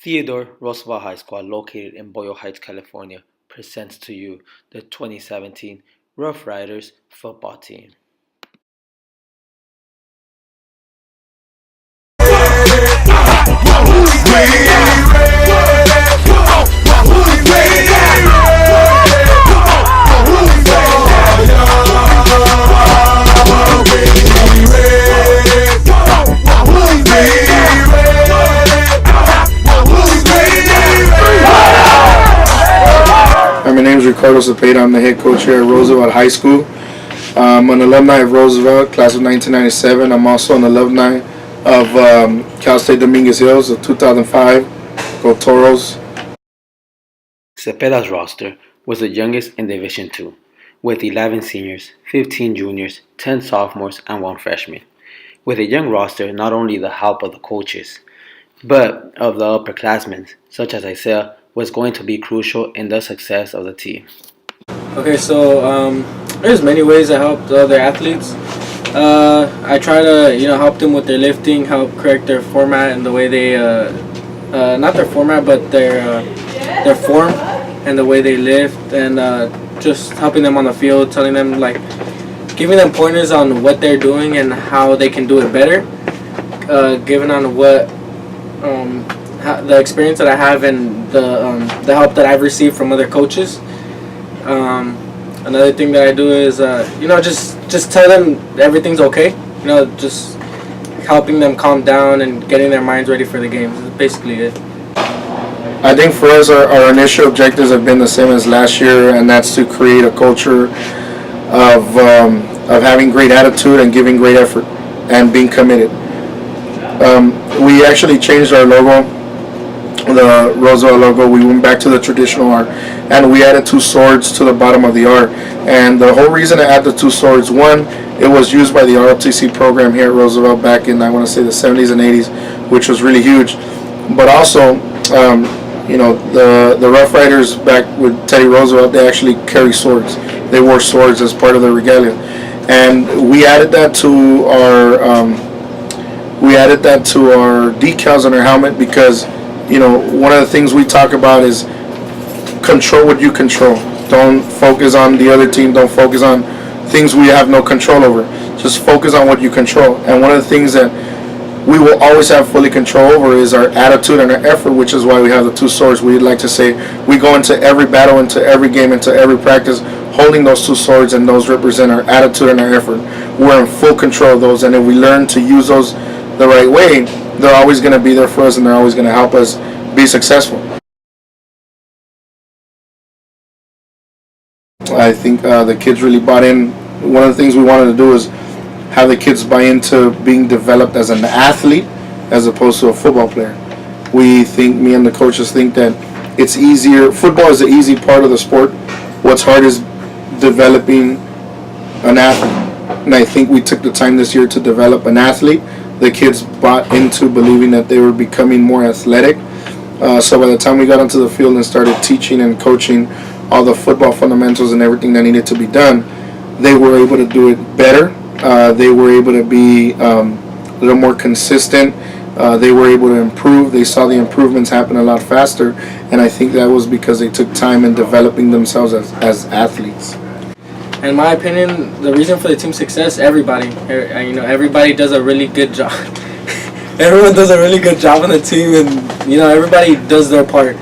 Theodore Roosevelt High School, located in Boyle Heights, California, presents to you the 2017 Rough Riders football team. My name is Ricardo Cepeda. I'm the head coach here at Roosevelt High School. I'm an alumni of Roosevelt, class of 1997. I'm also an alumni of Cal State Dominguez Hills of 2005. Go Toros. Cepeda's roster was the youngest in Division II, with 11 seniors, 15 juniors, 10 sophomores, and 1 freshman. With a young roster, not only the help of the coaches, but of the upperclassmen, such as Isaiah, was going to be crucial in the success of the team. Okay, so there's many ways I help the other athletes. I try to help them with their lifting, help correct their format and the way they not their format but their form and the way they lift, and just helping them on the field, telling them, giving them pointers on what they're doing and how they can do it better, giving on what the experience that I have and the help that I've received from other coaches. Another thing that I do is just tell them everything's okay. Just helping them calm down and getting their minds ready for the game. That's basically it. I think for us, our initial objectives have been the same as last year, and that's to create a culture of having great attitude and giving great effort and being committed. We actually changed our logo, the Roosevelt logo. We went back to the traditional R, and we added 2 swords to the bottom of the R. And the whole reason to add the 2 swords, one, it was used by the ROTC program here at Roosevelt back in, I want to say, the 70s and 80s, which was really huge. But also, the Rough Riders back with Teddy Roosevelt, they actually carry swords. They wore swords as part of their regalia, and we added that to our decals on our helmet because one of the things we talk about is control what you control. Don't focus on the other team. Don't focus on things we have no control over. Just focus on what you control. And one of the things that we will always have fully control over is our attitude and our effort, which is why we have the 2 swords. We'd like to say we go into every battle, into every game, into every practice, holding those 2 swords, and those represent our attitude and our effort. We're in full control of those, and if we learn to use those the right way, they're always going to be there for us, and they're always going to help us be successful. I think the kids really bought in. One of the things we wanted to do is have the kids buy into being developed as an athlete as opposed to a football player. Me and the coaches think that it's easier. Football is the easy part of the sport. What's hard is developing an athlete. And I think we took the time this year to develop an athlete. The kids bought into believing that they were becoming more athletic. So by the time we got onto the field and started teaching and coaching all the football fundamentals and everything that needed to be done, they were able to do it better. They were able to be a little more consistent. They were able to improve. They saw the improvements happen a lot faster, and I think that was because they took time in developing themselves as athletes. In my opinion, the reason for the team's success, everybody does a really good job. Everyone does a really good job on the team, and everybody does their part.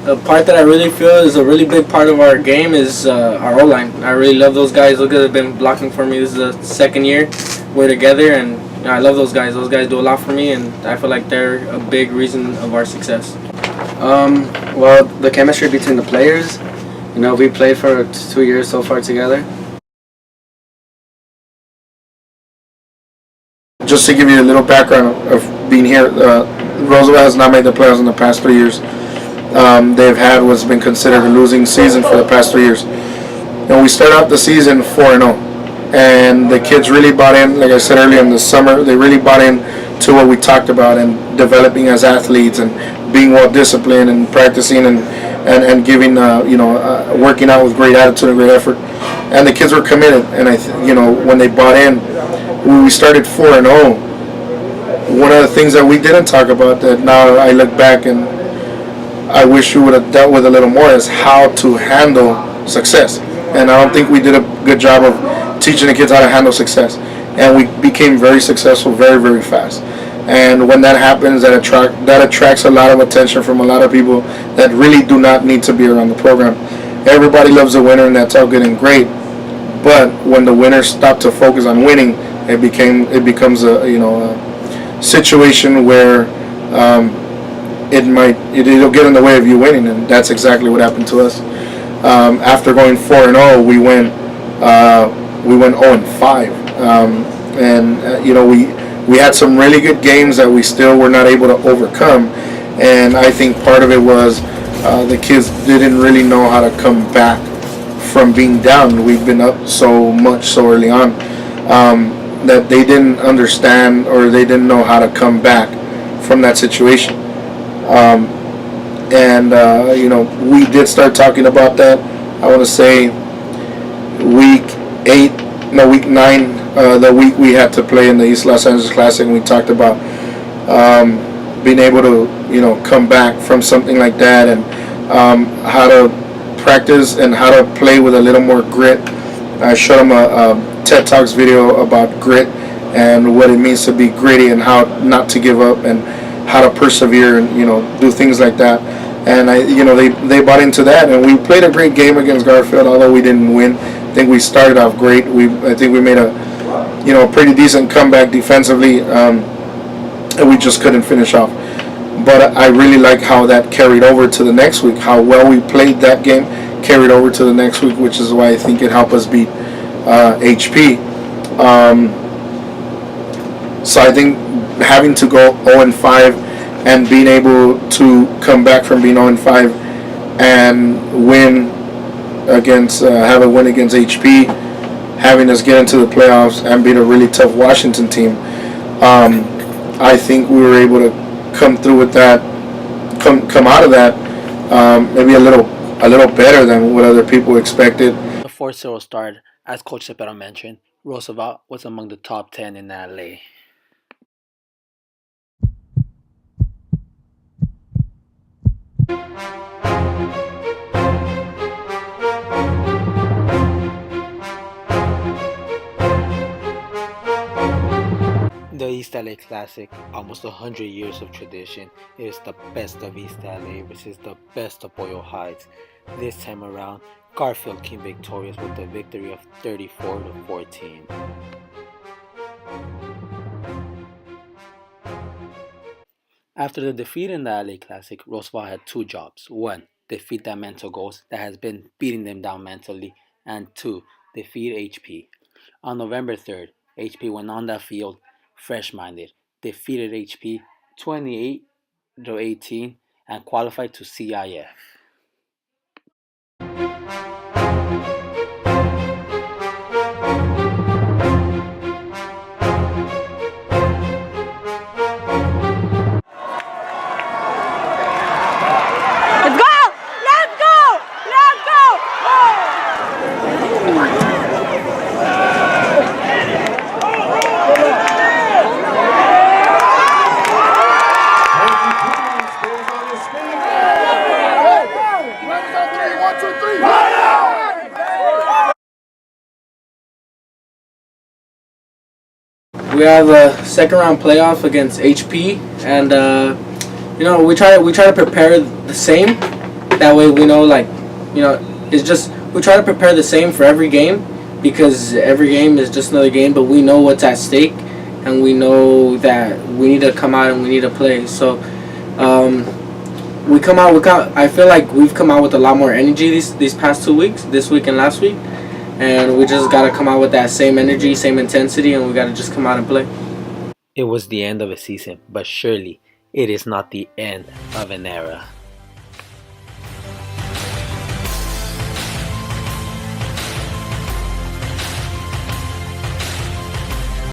The part that I really feel is a really big part of our game is our O-line. I really love those guys. Those guys have been blocking for me. This is the 2nd year we're together, and I love those guys. Those guys do a lot for me, and I feel like they're a big reason of our success. Well, the chemistry between the players. We played for 2 years so far together. Just to give you a little background of being here, Roosevelt has not made the playoffs in the past 3 years. They've had what's been considered a losing season for the past 3 years. And we started off the season 4-0. And the kids really bought in, like I said earlier in the summer, they really bought in to what we talked about and developing as athletes and being well disciplined and practicing and giving, working out with great attitude and great effort. And the kids were committed. And when they bought in, when we started 4-0, one of the things that we didn't talk about that now I look back and I wish we would have dealt with a little more is how to handle success. And I don't think we did a good job of teaching the kids how to handle success. And we became very successful very, very fast. And when that happens, that attracts a lot of attention from a lot of people that really do not need to be around the program. Everybody loves a winner, and that's all good and great. But when the winners stop to focus on winning, it becomes a situation where it'll get in the way of you winning, and that's exactly what happened to us. After going 4-0, we went 0-5, we had some really good games that we still were not able to overcome, and I think part of it was the kids didn't really know how to come back from being down. We've been up so much so early on that they didn't understand or they didn't know how to come back from that situation. We did start talking about that. I want to say week 9, the week we had to play in the East Los Angeles Classic, and we talked about being able to come back from something like that, and how to practice and how to play with a little more grit. I showed them a TED Talks video about grit and what it means to be gritty and how not to give up and how to persevere and do things like that. And they bought into that, and we played a great game against Garfield, although we didn't win. I think we started off great. I think we made a pretty decent comeback defensively, and we just couldn't finish off. But I really like how that carried over to the next week. How well we played that game carried over to the next week, which is why I think it helped us beat HP. So I think having to go 0-5 and being able to come back from being 0-5 and win against have a win against HP, having us get into the playoffs and beat a really tough Washington team, I think we were able to come through with that, come out of that maybe a little better than what other people expected. The 4-0 start, as Coach Cepero mentioned, Roosevelt was among the top 10 in LA. The East LA Classic, almost 100 years of tradition, is the best of East LA versus the best of Boyle Heights. This time around, Garfield came victorious with a victory of 34-14. After the defeat in the LA Classic, Roosevelt had two jobs. One, defeat that mental ghost that has been beating them down mentally, and two, defeat HP. On November 3rd, HP went on that field fresh-minded, defeated HP 28-18, and qualified to CIF. We have a second round playoff against HP, and we try to prepare the same. That way we know, it's just we try to prepare the same for every game, because every game is just another game. But we know what's at stake, and we know that we need to come out and we need to play. So we come out. I feel like we've come out with a lot more energy these past 2 weeks, this week and last week. And we just got to come out with that same energy, same intensity, and we got to just come out and play. It was the end of a season, but surely it is not the end of an era.